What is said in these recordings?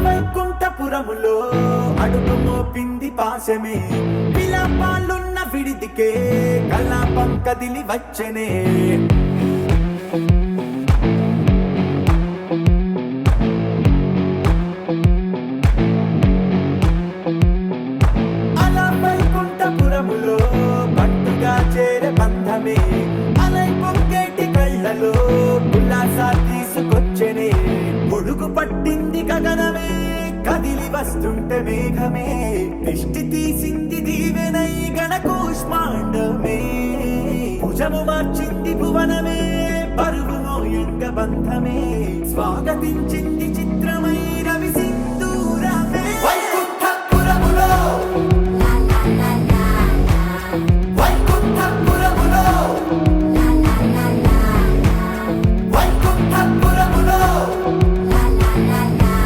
వైకుంఠపురములో అడుగు మోపింది పాశమే, విలాపాలున్న విడిదికే కలాపం కదిలి వచ్చనే. అలా వైకుంఠపురములో పట్టుగా చేరే బంధమే, అలై పొంగేటి కళ్ళలో ఉల్లాసా తీసుకొచ్చనే. పొడుగు పట్టింది గగనమే, కదిలి వస్తుంటే మేఘమే, దృష్టి తీసింది దీవెనై గణకూష్మాండమే. భుజము మార్చింది భువనమే, పరువు మోయంగ బంధమే, స్వాగతించింది చిత్రమై రవి సింధూరమే. వైకుంఠపురములో వైకుంఠపురములో వైకుంఠపురములో వైకుంఠపురములో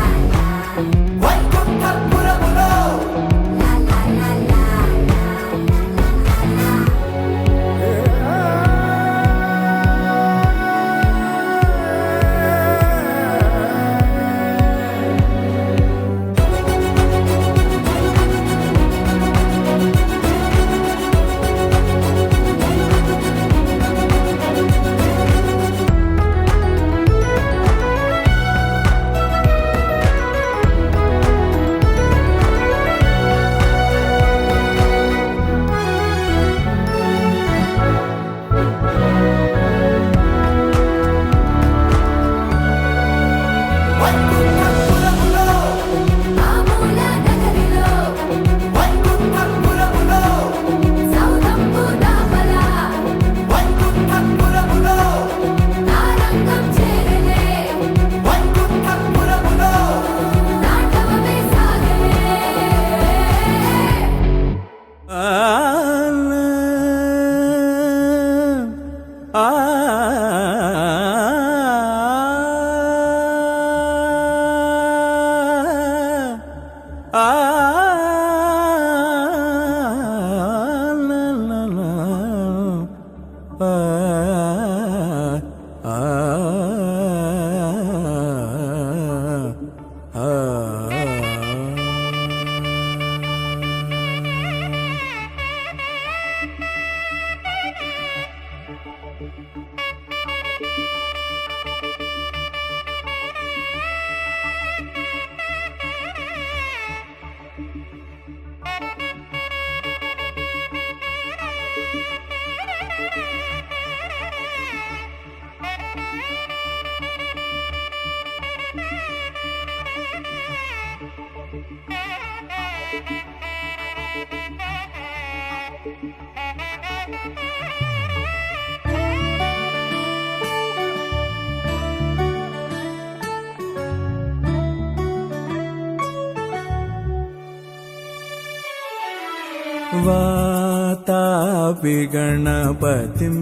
वातापि गणपतिं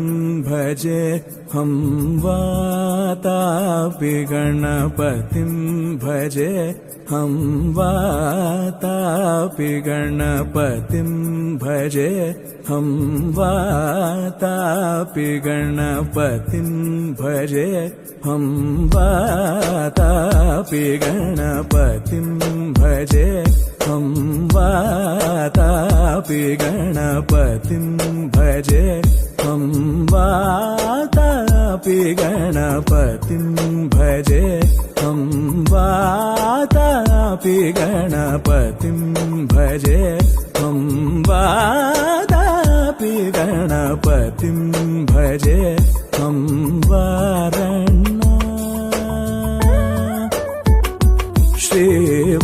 भजे हम, वातापि गणपतिं भजे हम, वातापि गणपतिं भजे हम, वातापि गणपतिं भजे हम, वातापि गणपतिं भजे हम, वातापि गणपतिं भजे हम, वातापि गणपतिं भजे हम, वातापि गणपतिं भजे हम, वातापि गणपतिं भजे हम, वारणा श्रीवारणस्यं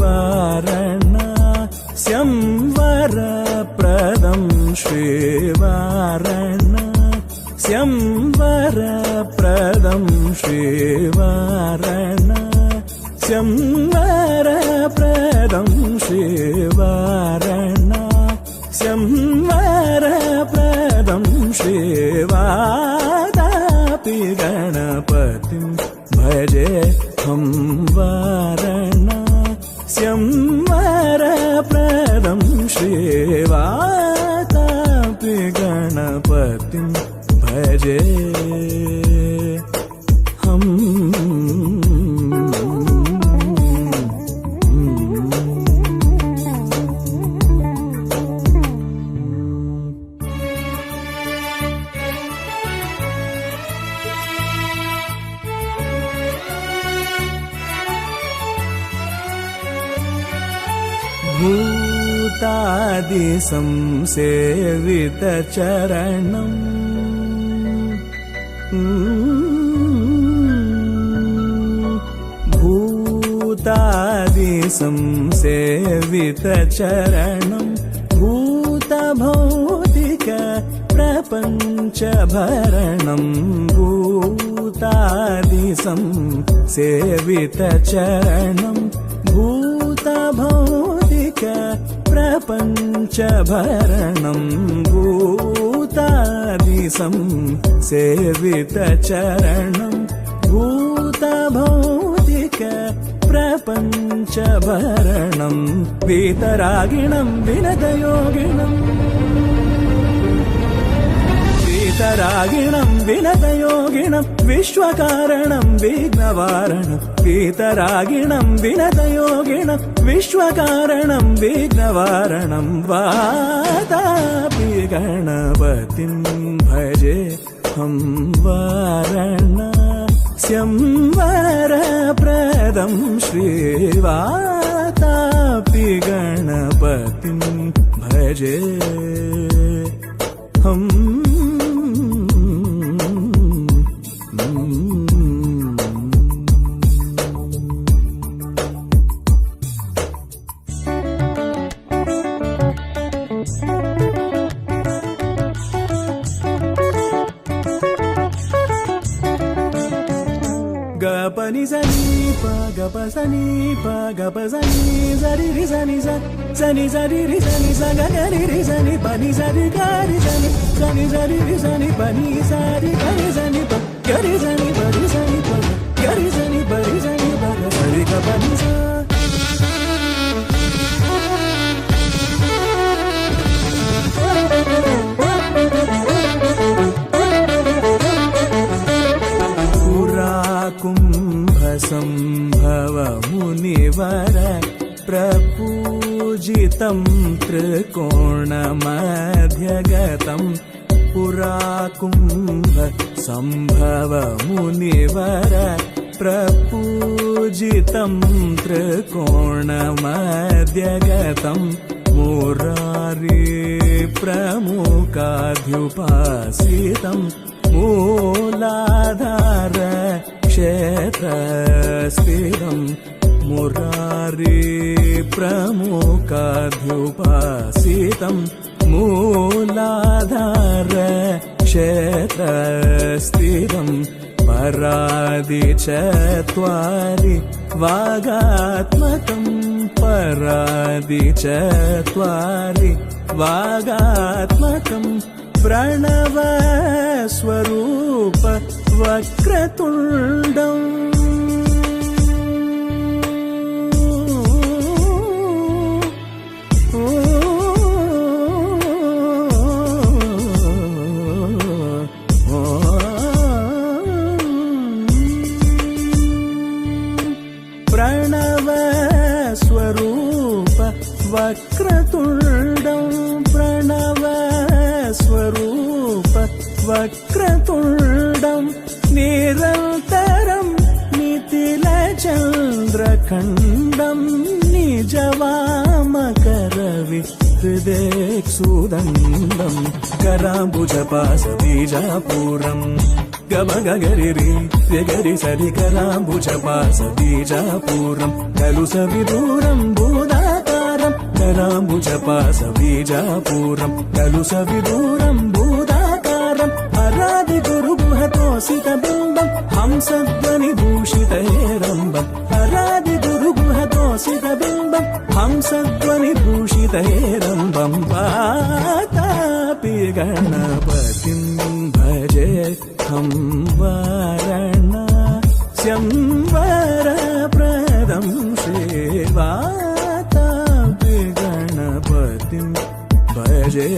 वरप्रदं श्रीवारणस्यं वरप्रदं श्रीवारणस्यं वरप्रदं श्रीवारणस्यं वरप्रदं श्रीवातापि गणपतिं भजेऽहं वारणस्यं वरप्रदं श्रीवातापि गणपतिं भजेऽहं भूतादिसंसेवितचरणम् भूतादिसंसेवितचरणम् भूतभौतिक प्रपञ्चभरणम् भूतादिसंसेवितचरणम् भूतभौतिक प्रपञ्चभरणम् भूतादिसंसेवितचरणम् भूतभौतिक प्रपञ्चभरणम् वीतरागिणम् विनतयोगिनम् वीतरागिणम् विनतयोगिनम् विश्वकारणम् विघ्नवारणम् वीतरागिणम् विनतयोगिनम् विश्वकारणम् विघ्नवारणम् वातापि गणपतिं भजेऽहं वारणस्यं वरप्रदं श्रीवातापि गणपतिं भजेऽहं గపని సని ప గప సని ప గప సని సరి రి సని సని సరి రి సని స గరి రి సని పని సరి గరి సని సని సరి రి సని పని సరి గరి సని ప గరి సని పరి సని ప గరి సని పరి సని ప సరి గపని స संभव मुनिवर प्रपूजितं त्रिकोणमध्यगतं पुराकुम्भ संभव मुनिवर प्रपूजितं त्रिकोणमध्यगतं मुरारी प्रमुखाध्युपासितं मूलाधार क्षेत्रस्थितं मुरारी प्रमुखाध्युपासितं मूलाधार क्षेत्रस्थितं परादिचत्वारि वागात्मकं परादिचत्वारि वागात्मकं प्रणव स्वरूप वक्रतुण्डम् प्रणव स्वरूप वक्रतुण्डं प्रणव स्वरूप वक्रतुण्डं निरन्तरं नितिलचन्द्रखण्डं निजवामकरविहृतिमण्डलं హృదేక్సూదండం కరాంబుజపాసబీజాపూరం గమగగరి గరి సరి కరాంబుజపాసబీజాపూరం కలుస విదూరం భూదాకారం కరాంబుజపాసబీజాపూరం కలుస విదూరం భూదాకారం హరాది గురుగుహతోసిత బింబం హంసధ్వని భూషితేరంబం హరాది గురుగుహతోసిత బింబం హంసధ్వని భూషితేరంబం వాతాపి గణపతిం భజే హం వారణాస్యం వరప్రదం శ్రీవాతాపి గణపతిం భజే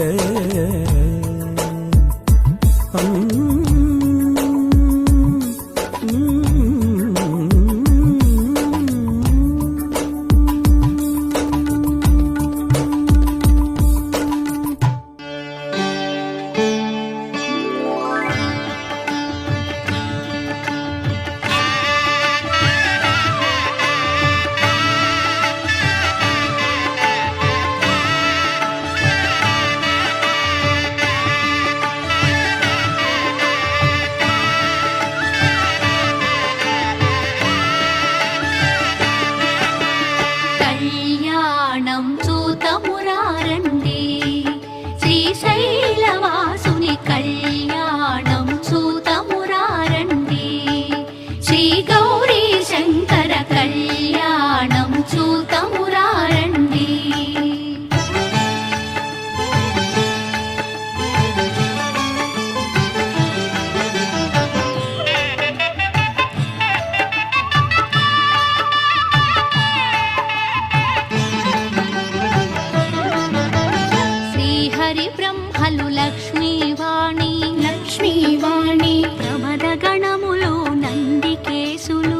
లక్ష్మీవాణి ప్రమద గణములు నందికేశులు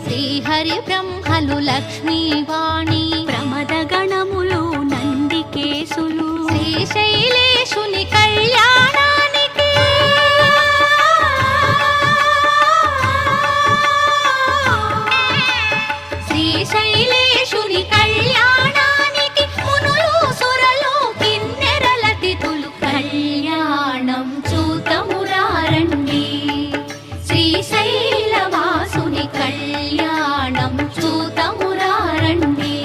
శ్రీహరి బ్రహ్మలు లక్ష్మీవాణి ప్రమద గణములు నందికేశులు శ్రీశైలేశుని కళ్యాణానికి శ్రీశైలేశుని కళ్యాణానికి మునులు సురలు కిన్నెరల తిథులు కళ్యాణం చూతమురారండి శ్రీశైలవాసుని కళ్యాణం చూతమురారండి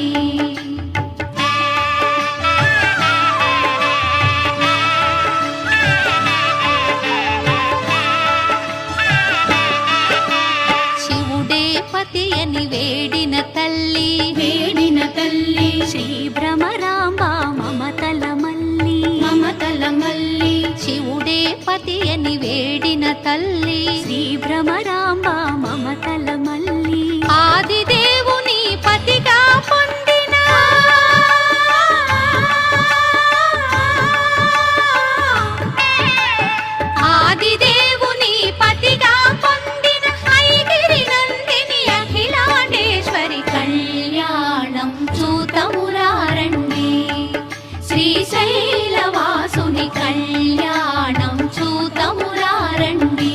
శివుడే పతి అని వేడిన తల్లి శ్రీ భ్రమరాంబ మమతల మల్లి శివుడే పతి అని వేడిన తల్లి శ్రీ భ్రమరాంబ మమతల మల్లి ఆదిదేవుని పతిగా పొందిన ఆదిదేవుని పతిగా పొందిన ఐగిరి నందిని అఖిలాండేశ్వరి కళ్యాణం చూతమురారండి శ్రీశైలవాసుని కళ్యాణం చూతమురారండి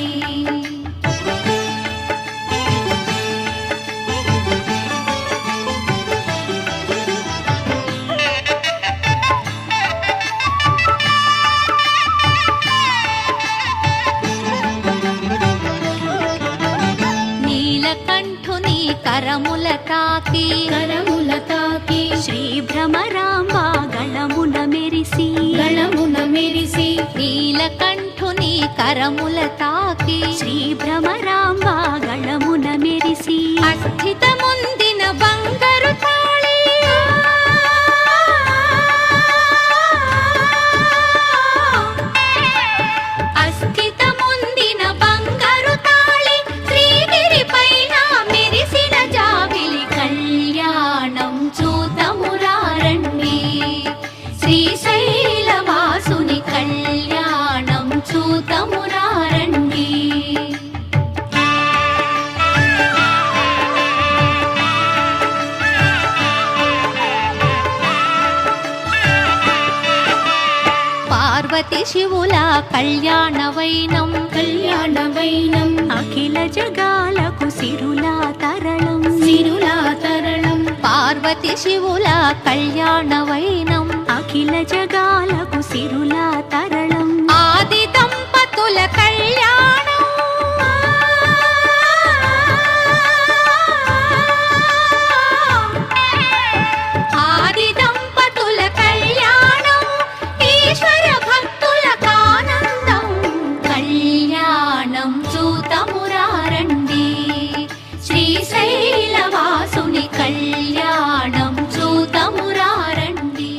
నీలకంఠుని కరముల తాకి శ్రీ భ్రమరాంబ గళమున మెరిసి నీలకంఠుని కరముల తాకి శ్రీ భ్రమరాంబ గళమున మెరిసి అస్థిత ముందిన బంగారు తాళి అస్థిత ముందిన బంగారు తాళి శ్రీగిరి పైన మెరిసిన జాబిలి కళ్యాణం చూతమురారండి శ్రీశైలవాసుని కళ్యాణం చూతమురారండి పార్వతి శివుల కళ్యాణవైనం అఖిల జగాలకు సిరులా తరళం పార్వతి శివుల కళ్యాణ వైనం అఖిల జగాలకు సిరుల తరళం ఆది దంపతుల కళ్యాణం ఆది దంపతుల కళ్యాణం ఈశ్వర భక్తులకు ఆనందం కళ్యాణం చూతమురారండి శ్రీశైలవాసుని కళ్యాణం చూతమురారండి.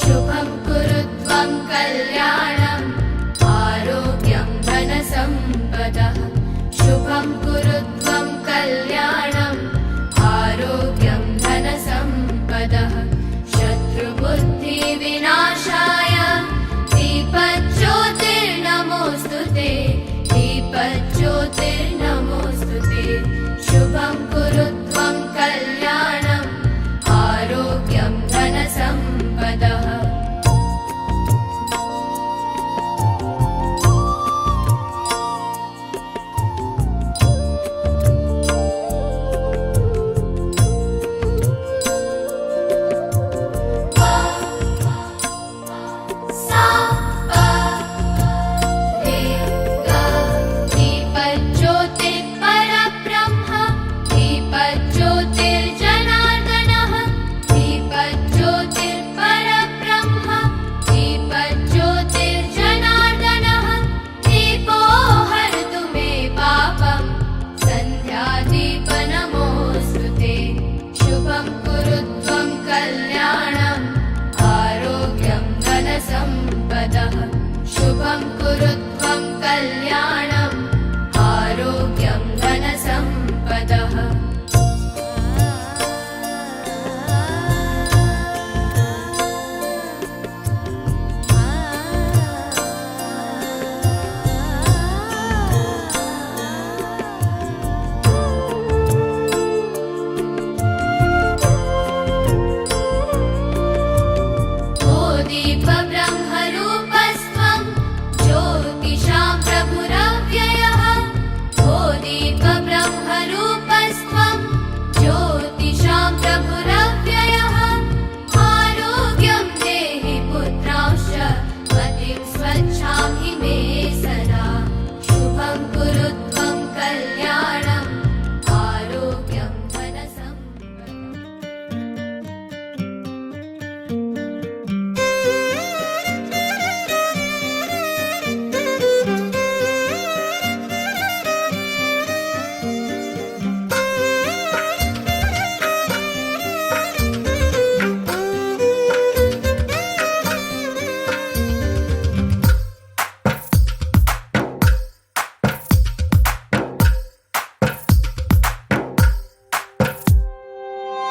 शुभं कुरुत्वं कल्याणम् आरोग्यं धनसम्पदः शुभं कुरुत्वं कल्याणम् आरोग्यं धनसम्पदः शत्रुबुद्धिविनाशाय दीपज्योतिर्नमोऽस्तु ते दीपज्योतिर्नमोऽस्तु ते शुभं कुरुत्वं कल्याणम् आरोग्यं धनसम्पदः दीपज्योतिर्परब्रह्म दीपज्योतिर्जनार्दनः दीपज्योतिर्परब्रह्म दीपज्योतिर्जनार्दनः दीपो हरतु मे पापम् सन्ध्यादीपनमोऽस्तु ते शुभं कुरुत्वं कल्याणम् आरोग्यं धनसम्पदः शुभं कुरुत्वं कल्याणम् आरोग्यं धनसम्पदः ओ दीपब्रह्मरूपस्त्वं ज्योतिषां प्रभुरव्ययः ओ दीपब्रह्मरूपस्त्वं ज्योतिषां प्रभुरव्ययः आरोग्यं देहि पुत्रांश्च मतिं स्वच्छां हि मे सदा शुभं कुरुत्वं कल्याणम् आरोग्यं धनसम्पदः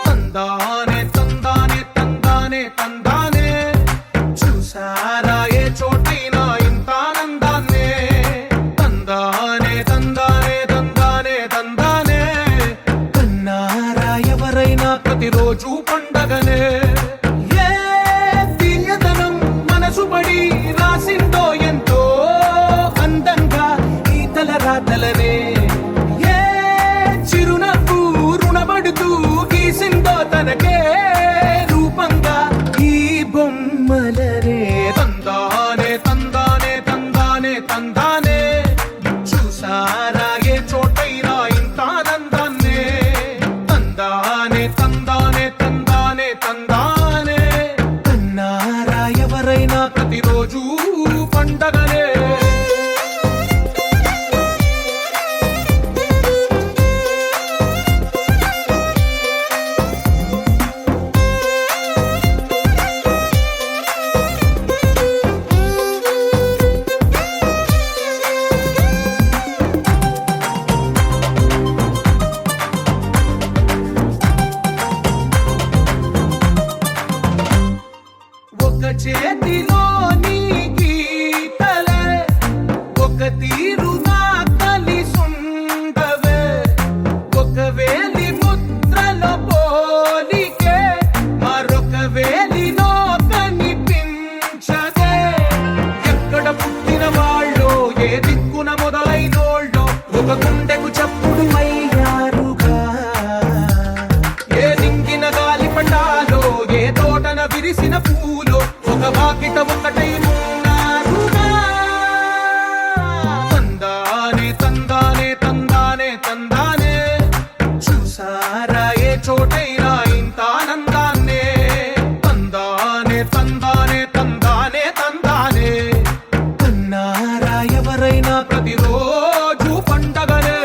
తందానే తందానే తందానే తందానే చూసారా ఏ చోటైనా ఇంత ఆనందాన్నే తందానే తందానే తందానే తందానే కన్నారా ఎవరైనా ప్రతిరోజు పండగనే ఏ తీయదనం మనసు పడి రాసిందో ఎంతో అందంగా ఈ తలరాతలనే ఏ చిరునవ్వు రుణపడుతూ గీసిందో తనకే రూపంగా ఈ బొమ్మలనే తందానే తందానే తందానే తందానే చూసారా ఏ చోటైనా ఇంత ఆనందాన్నే తందానే తందానే తందానే తందానే కన్నారా ఎవరైనా ప్రతిరోజు పండగనే ఒక చేతిలోని గీతలే ఒక తీరుగా కలిసుండవే ఒక వేలి ముద్రల పోలికే మరొక వేలిలో కనిపించదే ఎక్కడ పుట్టిన వాళ్ళో ఏ దిక్కున మొదలైనోళ్ళో ఒక గుండెకు చప్పుడు అయ్యారుగా ఏ నింగిన గాలి పటాలో ఏ తోటన విరిసిన పూలో ఒక వాకిట ఒకటై ఉన్నారుగా తందానే తందానే తందానే తందానే చూసారా ఏ చోటైనా ఇంత ఆనందాన్నే తందానే తందానే తందానే తందానే అన్నారా ఎవరైనా ప్రతిరోజు పండగలే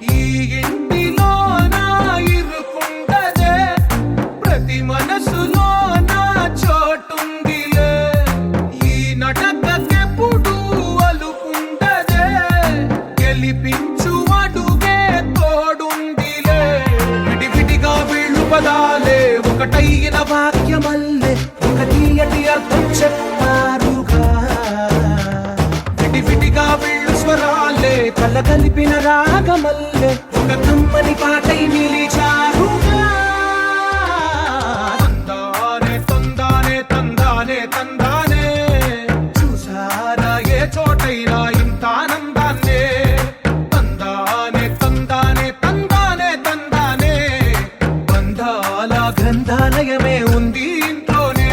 ఈ ఇంటిలో నా ఇరుకుండదే ప్రతి మనసులో నా చోటుందిలే ఈ నటకెప్పుడు అలుకుండదే గెలిపించు అడుగే తోడుందిలే విడివిడిగా వీళ్ళు పదాలే ఒకటైన వాక్యమల్లే ఒక తీయటి అర్థం చెప్పారుగా విడివిడిగా వీళ్ళు స్వరాలే కల కలిపిన రాగమల్లే ఒక కమ్మని పాటై నిలిచారుగా తందానే తందానే తందానే తందానే చూసారా ఏ చోటైనా ఇంత ఆనందాన్నే తందానే తందానే తందానే తందానే బంధాల గ్రంథాలయమే ఉంది ఇంట్లోనే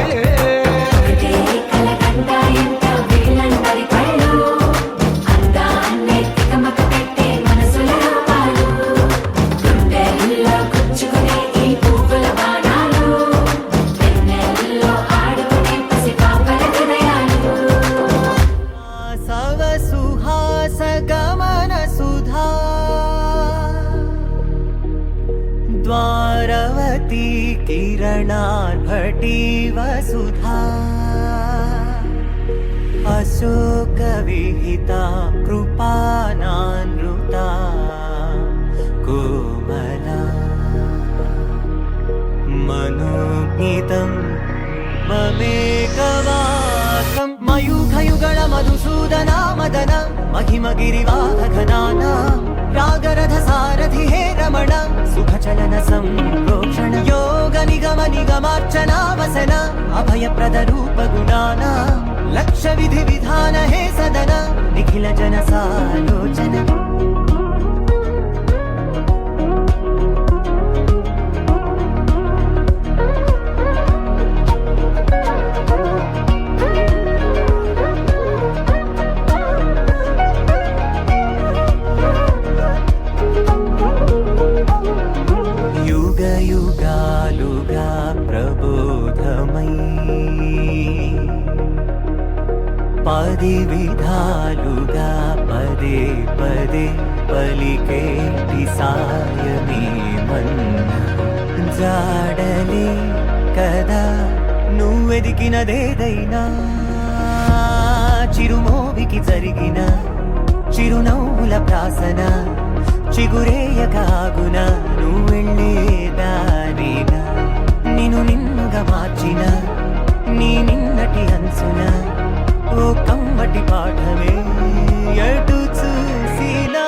సవ సుహాస గమన సుధా ద్వారవతీ కిరణార్భటి వసుధా అశోక విహిత కృపానానృతా కోమలా మనోజ్ఞితం మమేకవాకం మయూఖయుగళ మధుసూదన మదన మహిమ గిరివాహఘనాన రాగరథ సారథి హే రమణ సుఖచలన సంప్రోక్షణ యోగ నిగమ నిగమార్చనా వసన అభయప్రద రూప గుణాన లక్ష్య విధి విధాన హే సదన నిఖిల జన సాలోచన యుగ యుగాలుగా ప్రబోధమై పది విధాలుగా పదే పదే పలికేటి సాయమే మన్న జాడలే కదా నువ్వెదికినదేదైనా చిరుమోవికి జరిగిన చిరునవ్వుల ప్రాసన చిగురేయకాగున నువ్వెళ్ళేదానేనా నిన్ను నిన్నుగా మార్చిన నీ నిన్నటి అంచున ఓ కమ్మటి పాఠమే ఎటు చూసినా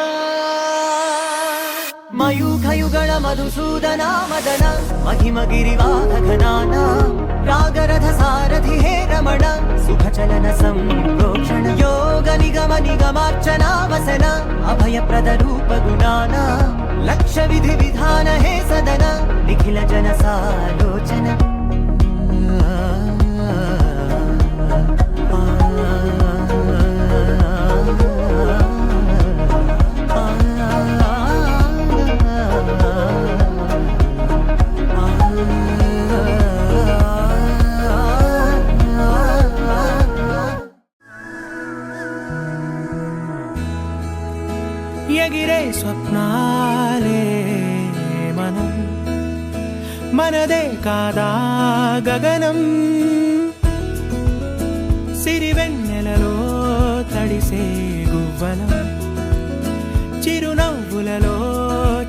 మయూఖయుగళ మధుసూదన మదన మహిమ గిరివాహఘనాన రాగరథ సారథి హే రమణ సుఖచలన సంప్రోక్షణ యోగ నిగమ నిగమార్చనా వసన అభయప్రద రూప గుణాన లక్ష్య విధి విధాన హే సదన నిఖిల జన సాలోచన ఎగిరే స్వప్నాలే మనం మనదే కాదా గగనం సిరివెన్నెలలో తడిసే గువ్వలం చిరునవ్వులలో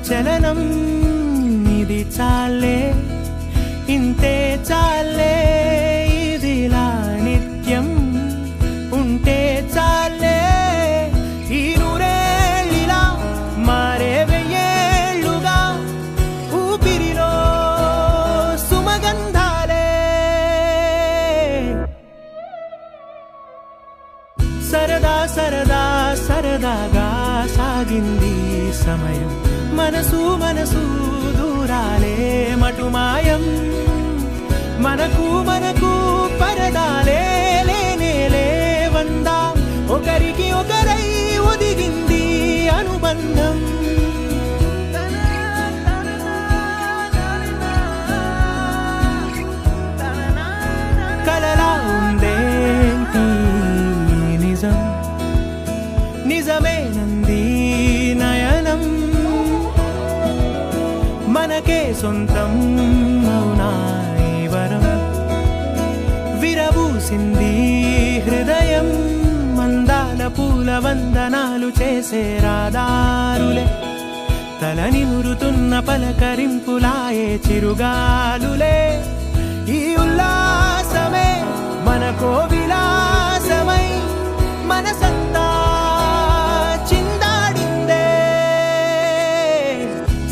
చలనం ఇది చాలే ఇంతే చాలే ఇదిలా నిత్యం ఉంటే చాలే ఈ నూరేళ్ళిలా మారే వెయ్యేళ్ళుగా ఊపిరిలో సుమగంధాలే సరదా సరదా సరదాగా సాగింది సమయం మనసు మనసు దూరాలే మటుమాయం మనకు మనకు పరదాలే లేనేలే వందా ఒకరికి ఒకరై ఒదిగింది అనుబంధం కలలా ఉందేంటి నిజం నిజమేనంది నయనం మనకే సొంతం అవునా ఈ వరం విరబూసింది హృదయం మందాల పూల వందనాలు చేసే రాదారులే తల నిమురుతున్న పలకరింపులాయే చిరుగాలులే ఈ ఉల్లాసమే మనకో విలాసమై మనసంతా చిందాడిందే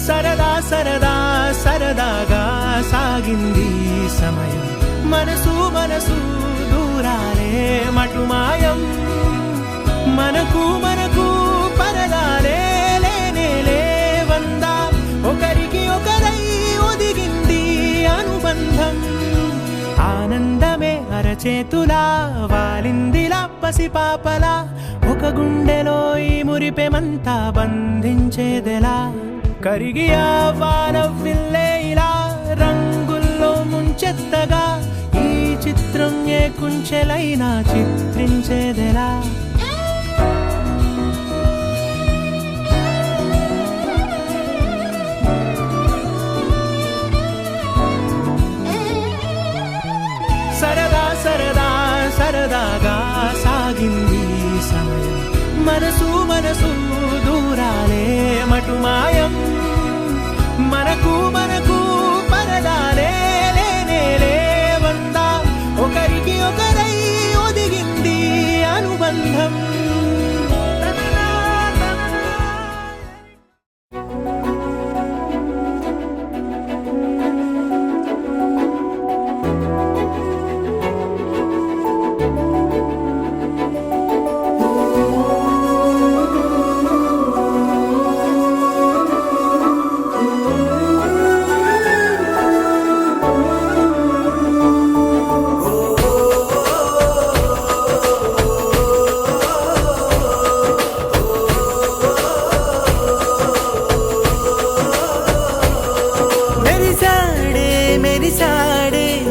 సరదా సరదా సరదాగా సాగింది సమయం మనసు మనసు దూరాలే మటుమాయం మనకు మనకు పరదాలే లేనేలే వందా ఒకరికి ఒకరై ఒదిగింది అనుబంధం ఆనందమే అరచేతులా వాలిందిలా పసిపాపలా ఒక గుండెలో ఈ మురిపెమంతా బంధించేదెలా కరిగి వానవిల్లే ఇలా రంగుల్లో ముంచెత్తగా ఈ చిత్రం ఏ కుంచెలైనా చిత్రించేదెలా సరదా సరదా సరదాగా సాగింది సమయం మనసు మనసు దూరాలే మటుమాయం మనకు మనకు పరదాలే లేనేలే వందా ఒకరికి ఒకరై ఒదిగింది అనుబంధం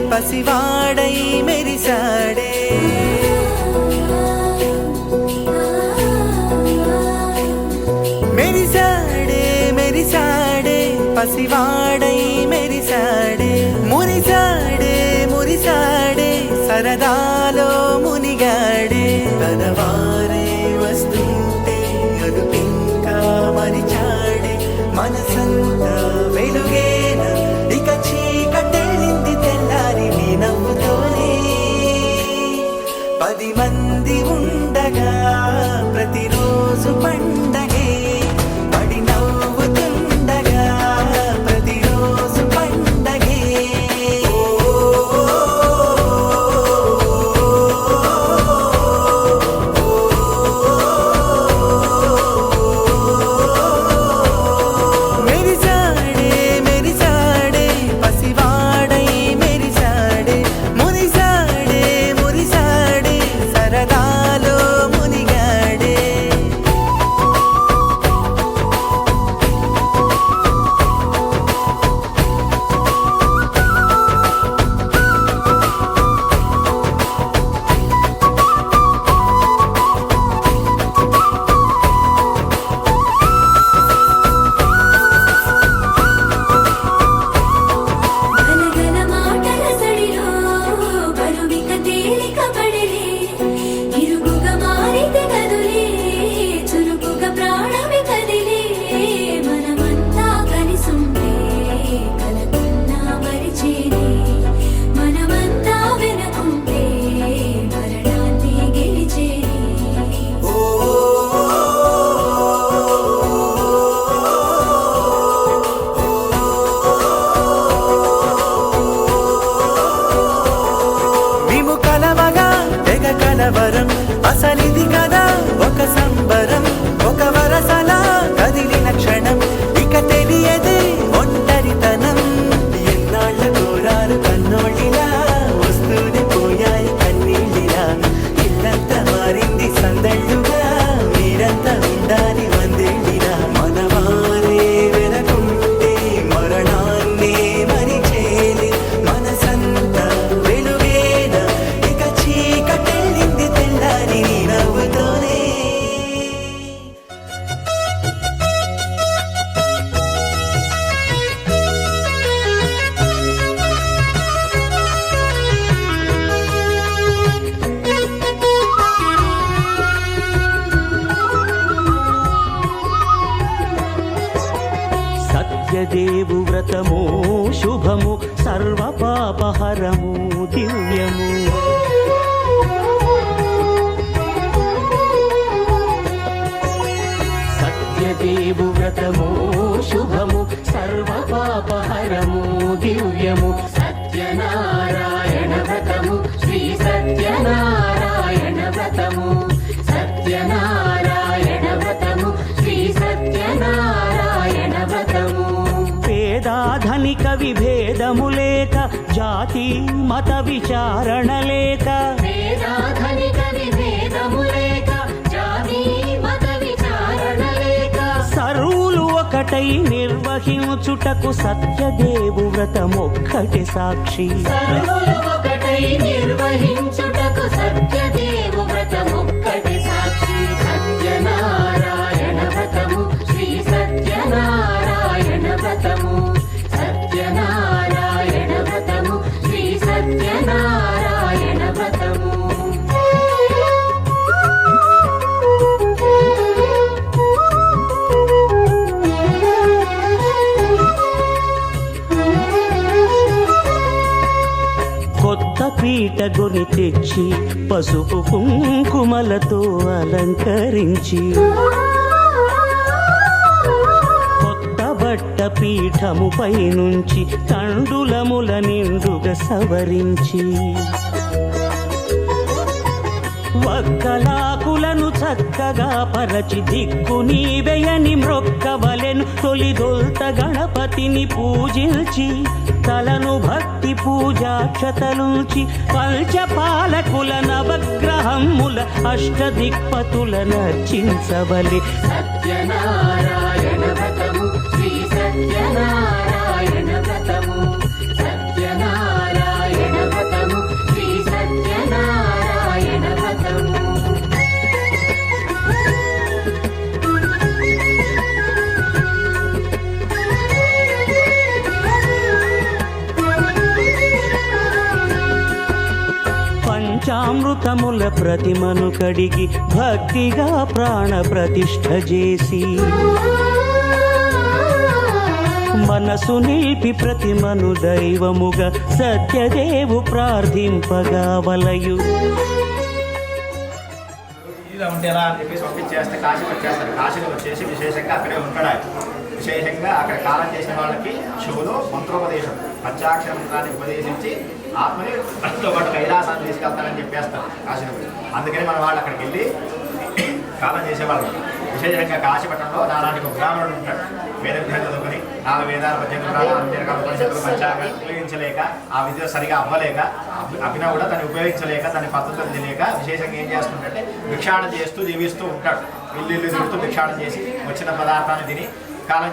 పసివాడై మెరిసాడే మెరిసాడే మెరిసాడే పసివాడై మెరిసాడే మురిసాడే మురిసాడే సరదాలో మునిగాడే తనవారే వస్తుంటే అదుపింకా మరిచాడే మనసంతా వెలుగేన ఇక చీకటెళ్ళింది తెల్లారి నీ నవ్వుతోనే 10 మంది ఉండగా ప్రతిరోజు పండగే పడి నవ్వుతుండగా ప్రతిరోజు పండగే మెరిసాడే మెరిసాడే పసివాడై మెరిసాడే మురిసాడే మురిసాడే సరదాలో మునిగాడే సత్యదేవు వ్రతము శుభము సర్వ పాపహరము దివ్యము. సత్యదేవు వ్రతము శుభము సర్వ పాపహరము దివ్యము. సత్యనారాయణ వ్రతము శ్రీ సత్యనారాయణ వ్రతము. సత్యనారాయణ వ్రతము శ్రీ సత్యనారాయణ వ్రతము. పేదాధనిక విభేదము లేక జాతి మత విచారణ లేక. పేదాధనిక విభేదము లేక జాతి మత విచారణ లేక. సర్వులు ఒకటై నిర్వహించుటకు సత్యదేవు వ్రతమొక్కటి సాక్షి. సర్వులు ఒకటై నిర్వహించుటకు సత్యదేవు వ్రతమొక్కటి సాక్షి. సత్యనారాయణ వ్రతము శ్రీ సత్యనారాయణ వ్రతము. సత్యనారాయణ వ్రతము శ్రీ సత్యనారాయణ వ్రతము. కొత్త పీట కొని తెచ్చి పసుపు కుంకుమలతో అలంకరించి. కొత్త బట్ట పీఠముపై నుంచి తండులముల నిండుగా సవరించి. వక్కలాకులను చక్కగా పరచి దిక్కు నీవెయని మ్రొక్కవలెను. తొలిదొల్త గణపతిని పూజించి తలను భక్తి పూజాక్షతలుంచి పంచపాలకుల నవగ్రహముల అష్టదిక్పతుల నర్చించవలె. సత్యనారాయణ వ్రతము శ్రీ సత్యనారాయణ వ్రతము. సత్యనారాయణ వ్రతము శ్రీ సత్యనారాయణ వ్రతము. పంచామృతముల ప్రతిమను కడిగి భక్తిగా ప్రాణ ప్రతిష్ఠ చేసి. మనసు నిలిపి ప్రతిమను దైవముగా సత్యదేవు ప్రార్థింపగా వలయు. ఇలా ఉంటే ఎలా అని చెప్పేసి పంపించేస్తే కాశీ వచ్చేస్తారు. కాశీలో వచ్చేసి విశేషంగా అక్కడే ఉంటాడు ఆయన. విశేషంగా అక్కడ కాలం చేసిన వాళ్ళకి శివుడు మంత్రోపదేశం పంచాక్షర మంత్రాన్ని ఉపదేశించి ఆత్మని ప్రతితో పాటు కైలాసాన్ని తీసుకెళ్తానని చెప్పేస్తారు కాశీలో. అందుకని మన వాళ్ళు అక్కడికి వెళ్ళి కాలం చేసేవాళ్ళు. విశేషంగా కాశీపట్నంలో నాలాంటి ఒక బ్రాహ్మణుడు ఉంటాడు. వేద విద్యలు చదువుకొని 4 వేదాలు 18 పురాణాలు 5 రకాల ఉపనిషత్తులు పంచాంగాలు ఉపయోగించలేక ఆ విద్య సరిగా అవ్వలేక అభినవ్ కూడా దాన్ని ఉపయోగించలేక దాని పద్ధతులు తెలియక విశేషంగా ఏం చేస్తుంటే భిక్షాటన చేస్తూ జీవిస్తూ ఉంటాడు. ఇల్లు తిరుగుతూ భిక్షాటన చేసి వచ్చిన పదార్థాన్ని తిని కాలం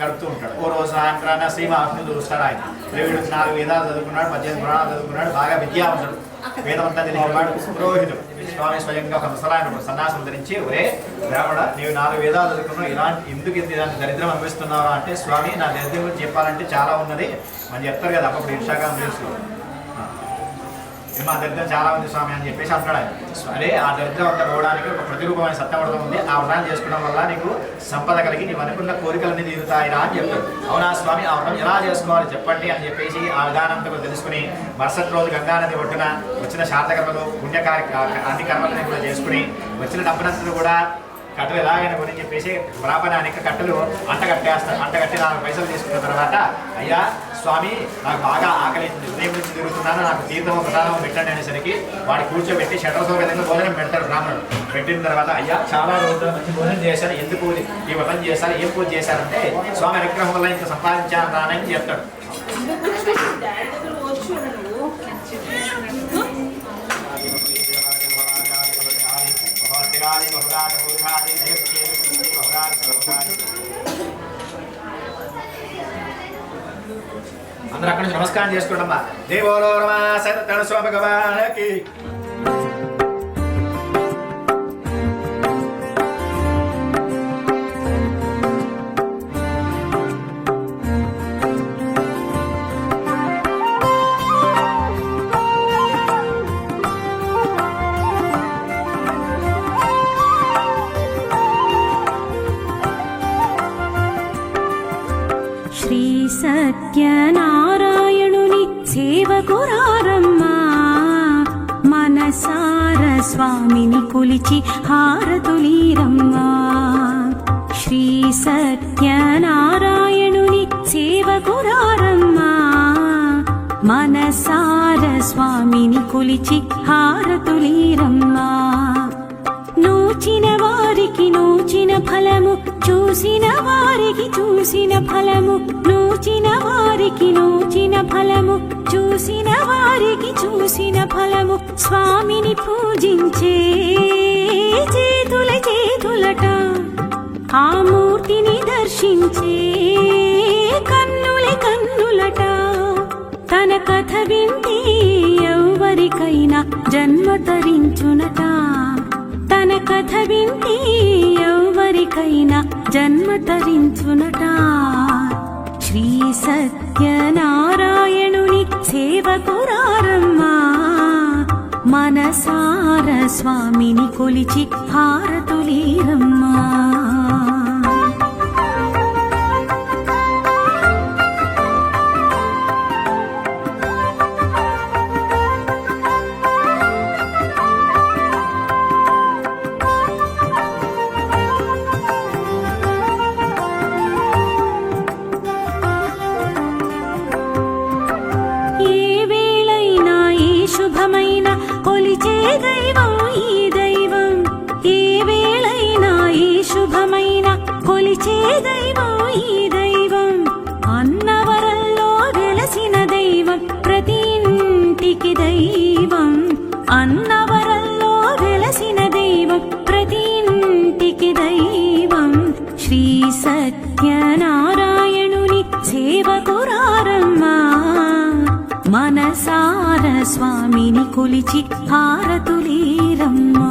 గడుపుతూ ఉంటాడు. ఓ రోజు సాయంత్రాన్ని శ్రీ మహావిష్ణువు చూస్తాడు. ఆయన వీడు 4 వేదాలు చదువుకున్నాడు, 18 పురాణాలు చదువుకున్నాడు, బాగా విద్యావంతుడు, వేదమంతా తెలియవాడు, పురోహితుడు. స్వామి స్వయంగా ఒక ముసలాయన సన్యాసం ధరించి, ఒరే బ్రాహ్మణ, నీవు 4 వేదాలు చదువుకున్నావు, ఎందుకు ఇలాంటి దరిద్రం అనిపిస్తున్నావా అంటే, స్వామి నా దరిద్రం గురించి చెప్పాలంటే చాలా ఉన్నది అని చెప్తారు కదా అప్పుడు ఇన్స్టాగ్రామ్ రీల్స్లో. మా దరిద్రం చాలా ఉంది స్వామి అని చెప్పేసి అంటాడు ఆయన. అరే ఆ దరిద్రం అంతా పోవడానికి ఒక ప్రతిరూపమైన సత్యవ్రతం ఉంది. ఆ వ్రతాన్ని చేసుకోవడం వల్ల నీకు సంపద కలిగి నీవు అనుకున్న కోరికలన్నీ తీరుతాయిరా అని చెప్తాడు. అవునా స్వామి, ఆ వ్రతం ఎలా చేసుకోవాలి చెప్పండి అని చెప్పేసి ఆ విధానంతో తెలుసుకుని మరుసటి రోజు గంగానది ఒడ్డున వచ్చిన శాంతకర్మలు అన్ని కర్మలని కూడా చేసుకుని వచ్చిన డబ్బునంతలు కూడా కట్టలు ఎలాగైనా కొని చెప్పేసి ప్రాపణానికి కట్టలు అంటగట్టేస్తారు. అంటగట్టి 4 పైసలు తీసుకున్న తర్వాత, అయ్యా స్వామి నాకు బాగా ఆకలి ఉదయం నుంచి తిరుగుతున్నాను, నాకు తీర్థం ప్రసాదం పెట్టండి అనేసరికి వాడు కూర్చోబెట్టి షటర్తో విధంగా భోజనం పెడతారు బ్రాహ్మణుడు. పెట్టిన తర్వాత, అయ్యా చాలా రోజులు మంచి భోజనం చేశారు, ఎందుకు ఈ వ్రతం చేశారు, ఏం పూజ చేశారంటే స్వామి అనుగ్రహం వల్ల ఇంత సంపాదించాను రానని చెప్తాడు. అందరూ అక్కడ నుంచి నమస్కారం చేసుకోండమ్మా. జై బోలో రమా సత్యనారాయణ స్వామి భగవానికి. సత్యనారాయణుని సేవకురారమ్మా మనసార స్వామిని కొలిచి హారతులీరమ్మా శ్రీ సత్యనారాయణుని సేవకురారమ్మా మనసార స్వామిని కొలిచి హారతులీరమ్మా నోచిన వారికి నోచిన ఫలము చూసిన వారికి చూసిన ఫలము నోచిన వారికి నోచిన ఫలము చూసిన వారికి చూసిన ఫలము స్వామిని పూజించే చేతుల చేతులట ఆ మూర్తిని దర్శించే కన్నుల కన్నులట తన కథ వింటే ఎవరికైనా జన్మ తరించునట తన కథ వింటే ఎవరికైనా జన్మ తరించునట శ్రీ సత్యనారాయణుని సేవకురారమ్మా మనసార స్వామిని కొలిచి హారతులీరమ్మా కొలిచే దైవం ఈ దైవం ఏ వేళైనా ఈ శుభమైన కొలిచే దైవం ఈ దైవం అన్నవరంలో వెలసిన దైవం ప్రతి ఇంటికి దైవం అన్నవరంలో వెలసిన దైవం ప్రతి ఇంటికి దైవం శ్రీ సత్యనారాయణుని సేవకురారమ్మా మనసార స్వామిని కొలిచి హారతులీరమ్మా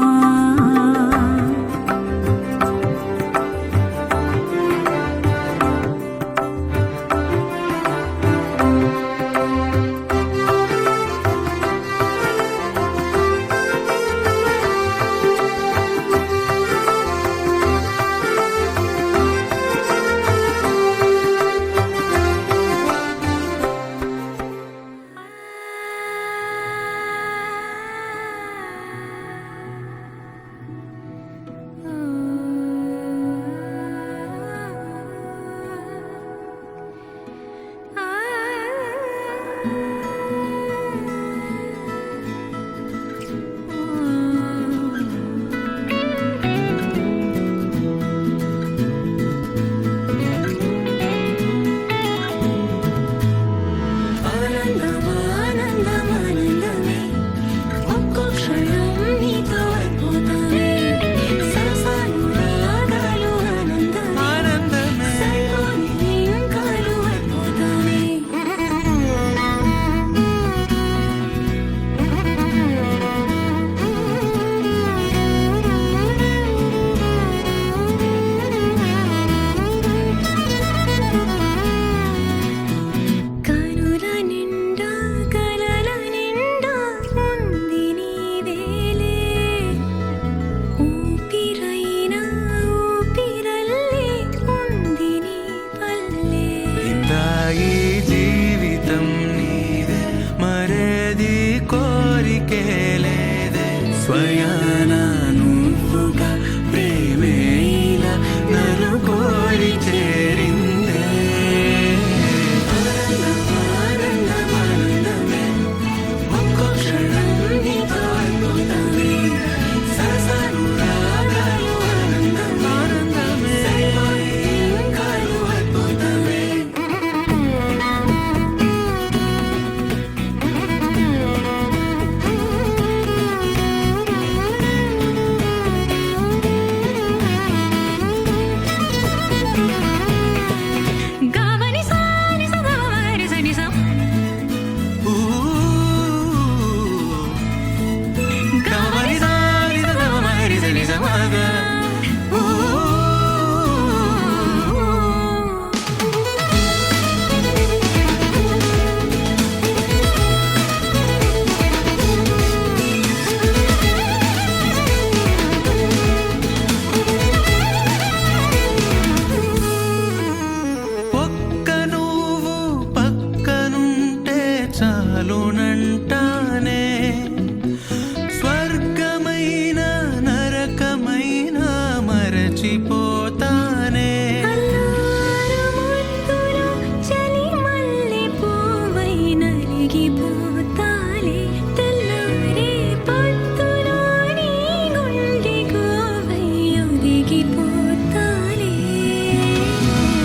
మరచిపోతానే. అల్లారు ముద్దులో చలి మల్లె పువ్వై నలిగిపోతాలే. తెల్లారే పొద్దులో నీ గుండె గోవై ఒదిగిపోతాలే.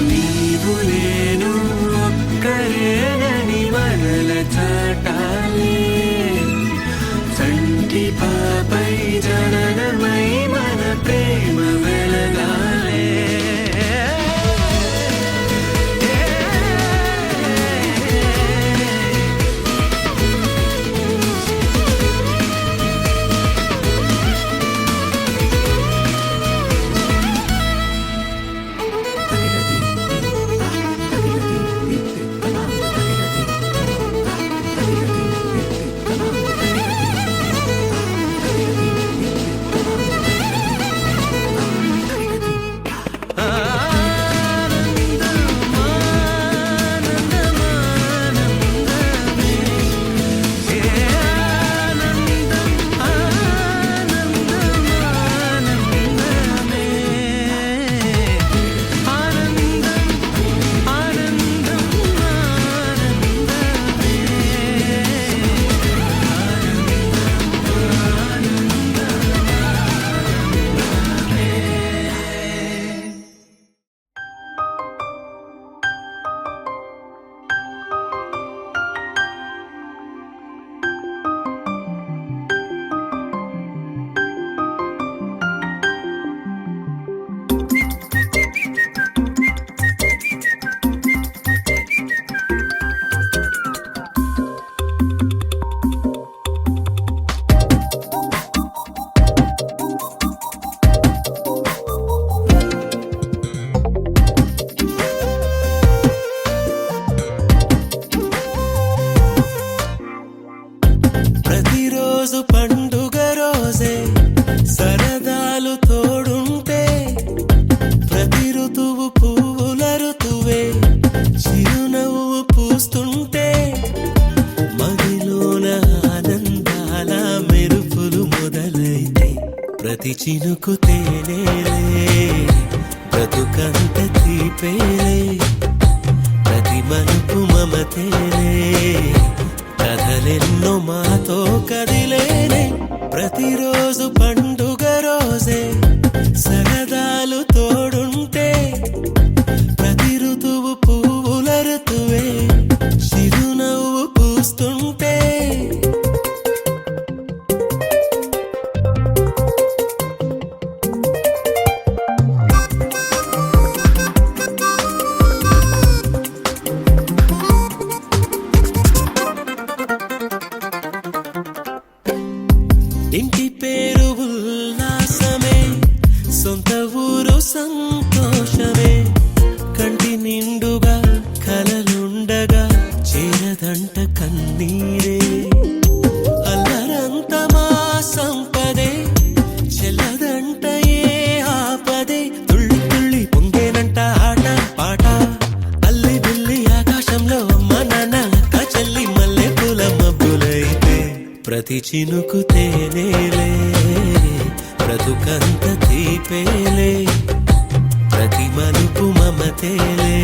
నీవు నేను ఒక్కరేనని మనల చాటాలే. చంటి పాపై జననమై మన ప్రేమ వెలగాలే. ప్రతిరోజు పండుగ రోజే సరదాలు తోడుంటే. ప్రతి ఋతువు పువ్వుల ఋతువే చిరునవ్వు పూస్తుంటే. మదిలోన ఆనందాల మెరుపులు మొదలైతే. ప్రతి చినుకు తేనేలే బ్రతుకంత తీపేలే. ప్రతి మలుపు మమతేలే కథలెన్నో మాతో కదిలేనే. ప్రతిరోజు పండుగ రోజే సరదాలు తోడుంటే. ప్రతి ఋతువు పువ్వుల ఋతువే చిరునవ్వు పూస్తుంటే. ఇంటి పేరు ఉల్లాసమే, సొంత ఊరు సంతోషమే. కంటి నిండుగా కలలుండగా చేరదంట కన్నీరే. అల్లరంత మా సంపదే చెల్లదంట ఏ ఆపదే. తుళ్ళి తుళ్ళి పొంగేనంట ఆట పాట. అల్లి బిల్లి ఆకాశంలో అమ్మ నాన్న అక్క చెల్లి మల్లె పూల మబ్బులైతే. ప్రతి చినుకు తేనేలే బ్రతుకంత తీపేలే. ప్రతి మలుపు మమతేలే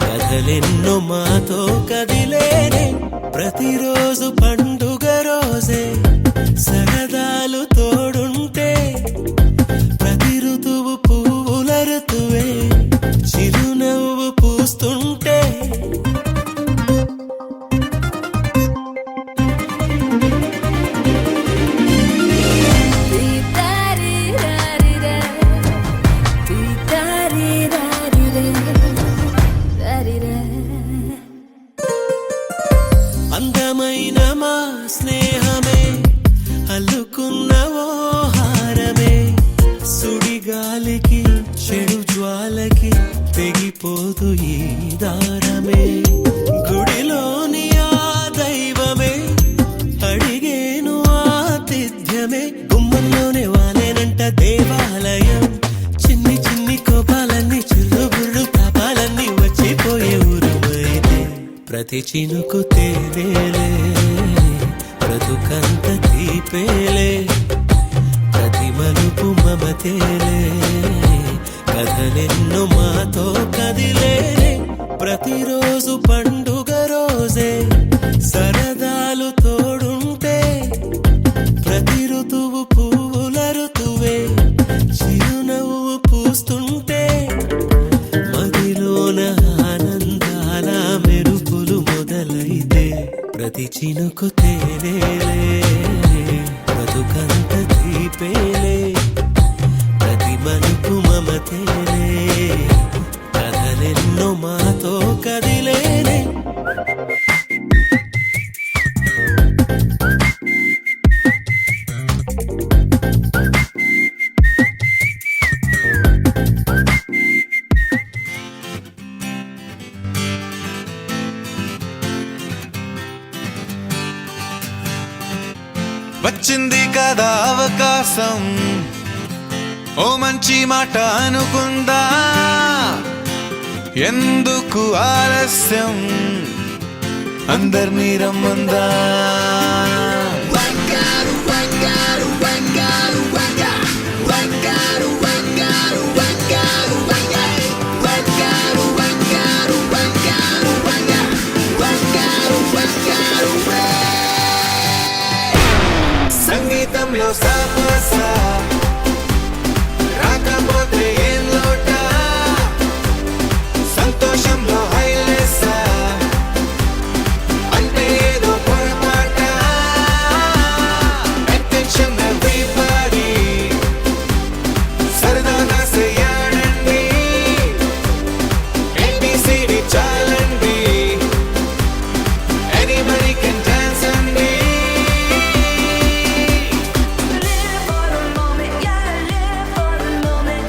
కథలెన్నో మాతో కదిలేనే. ప్రతిరోజు పండుగ రోజే సరదాలు తోడుంటే. ప్రతి ఋతువు పువ్వుల ఋతువే చిరునవ్వు పూస్తుంటే. అందమైన మా స్నేహమే అల్లుకున్న ఓ హారమే. సుడిగాలికి చెడు జ్వాలకి తెగిపోదు ఈ దారమే. గుడిలోని ఆ దైవమే అడిగేను ఆతిథ్యమే. గుమ్మంలోనే వాలేనంట దేవాలయం. చిన్ని చిన్ని కోపాలన్నీ చిల్లుబుర్రు తాపాలన్నీ వచ్చిపోయే ఊరుమైతే. ప్రతి చినుకు తేనేలే బ్రతుకంత తీపేలే. ప్రతి మలుపు మమతేలే కథలెన్నో మాతో కదిలే ప్రతిరోజు పండుగ రోజే సరదాలు తోడుంటే ప్రతి ఋతువు పువ్వుల ఋతువే చిరునవ్వు పూస్తుంటే మదిలోన ఆనందాల మెరుపులు మొదలైతే ప్రతి చినుకు తేనేలే బతుకంత దీపేలే ప్రతి మలుపు మమతేలే కథలెన్నో మాతో కదిలేనే వచ్చింది కదా అవకాశం ఓ మంచి మాట అనుకుందా ఎందుకు ఆలస్యం అందర్నీ రమ్మందా సంగీతంలో సాపసా రాకపోతే ఏం లోట సంతోషంలో హైలేసా అంటే ఏదో పొరపాట అటెన్షన్ ఎవ్రీబడీ సరదాగా చేయాలండి ABCD చాలండి ఎనీబడీ కెన్ డాన్స్ అండి Live for the moment, yeah, live for the moment.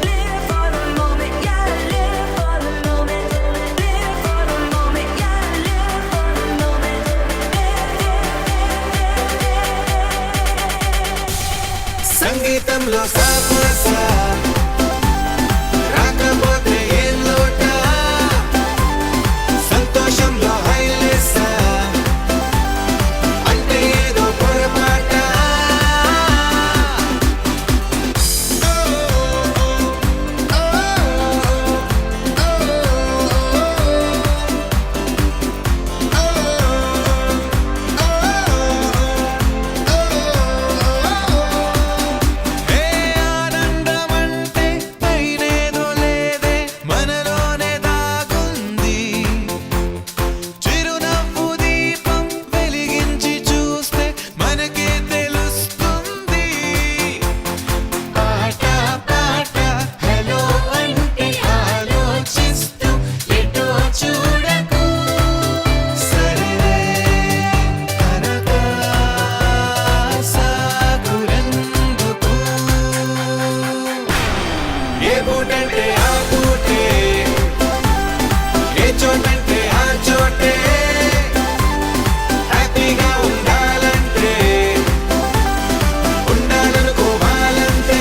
Live for the moment, yeah, live for the moment. Live for the moment, yeah, live for the moment. సంగీతంలో సాపసా రాకపోతే ఏం లోట సంతోషంలో హైలేసా అంటే ఏదో పొరపాట ఏ ఆనందమంటే పైనేదో లేదే మనలోనే దాగుంది చిరునవ్వు దీపం వెలిగించి చూస్తే మనకే తెలుస్తుంది పాట పాట హలో అంటే ఆలోచిస్తూ ఎటో చూడకు సరే అనగా సాగురెందుకు ఏ పూటంటే ఆ పూటే ఏ చోటంటే ఆ చోటే హ్యాపీగా ఉండాలంటే ఉండాలనుకోవాలంటే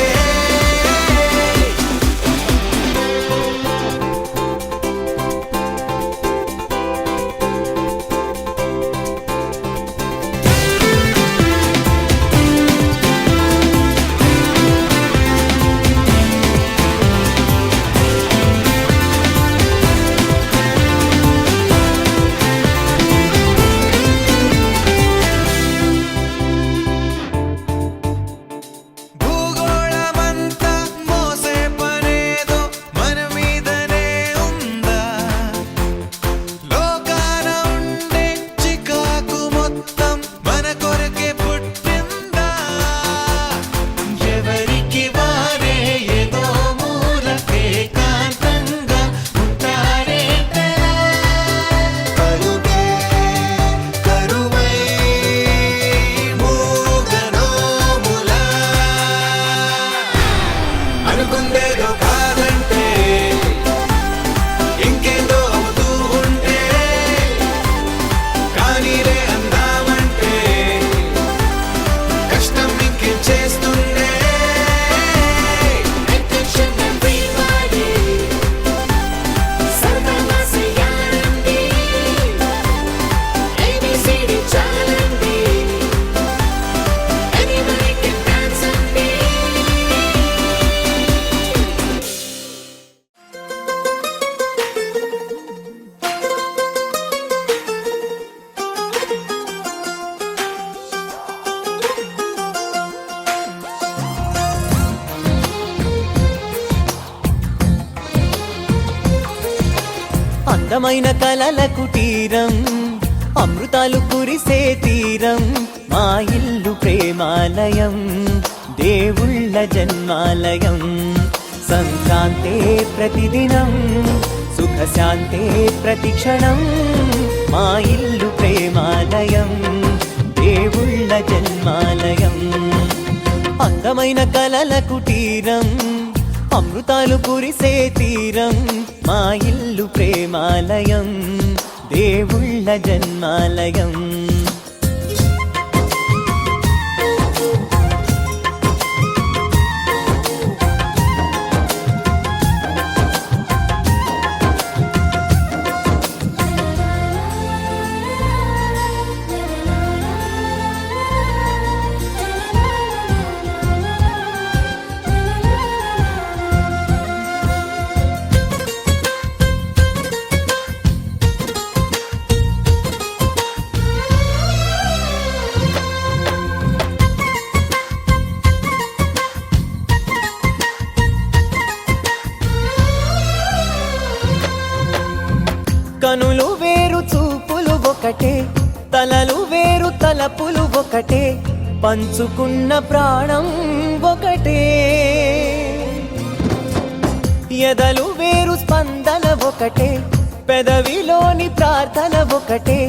అందమైన కలల కుటీరం అమృతాలు కురిసే తీరం మా ఇల్లు ప్రేమాలయం దేవుళ్ళ జన్మాలయం సంక్రాంతే ప్రతిదినం సుఖశాంతే ప్రతిక్షణం మా ఇల్లు ప్రేమాలయం దేవుళ్ళ జన్మాలయం అందమైన కలల కుటీరం అమృతాలు కురిసే తీరం మా ఇల్లు ప్రేమాలయం దేవుళ్ళ జన్మాలయం కనులు వేరు చూపులు ఒకటే తలలు వేరు తలపులు ఒకటే పంచుకున్న ప్రాణం ఒకటే ఎదలు వేరు స్పందన ఒకటే పెదవిలోని ప్రార్థన ఒకటే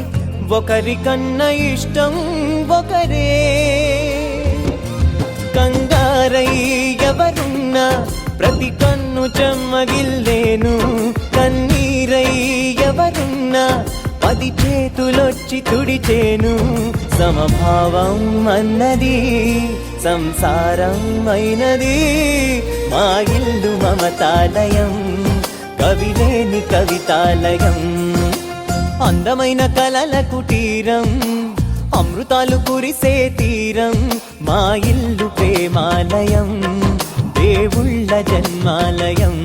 ఒకరికన్నా ఇష్టం ఒకరే కంగారై ఎవరున్నా ప్రతి కన్ను చెమ్మగిల్లేను కన్నీరై ఎవరున్నా 10 చేతులొచ్చి తుడిచేను సమభావం అన్నది సంసారం అయినది మా ఇల్లు మమతాలయం కవిలేని కవితాలయం అందమైన కలల కుటీరం అమృతాలు కురిసే తీరం మా ఇల్లు ప్రేమాలయం దేవుళ్ళ జన్మాలయం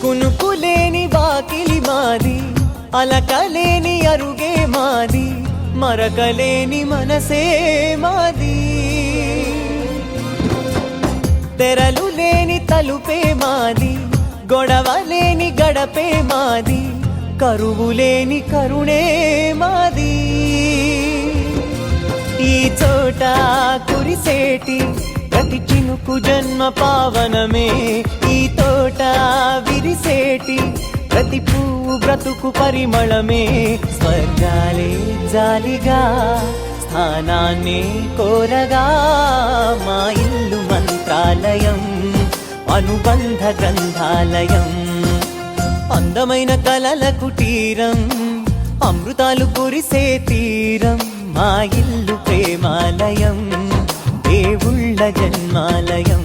కునుకులేని వాకిలి మాది అలకలేని అరుగే మాది మరకలేని మనసే మాది తెరలు లేని తలుపే మాది గొడవ లేని గడపే మాది కరువు లేని కరుణే మాది ఈ చోట కురిసేటి ప్రతి చినుకు జన్మ పావనమే ఈ తోట విరిసేటి ప్రతి పువ్వు బ్రతుకు పరిమళమే స్వర్గాలే జాలిగా స్థానాన్ని కోరగా మా ఇల్లు మంత్రాలయం అనుబంధ గ్రంథాలయం అందమైన కలల కుటీరం అమృతాలు కురిసే తీరం మా ఇల్లు ప్రేమాలయం దేవుళ్ళ జన్మాలయం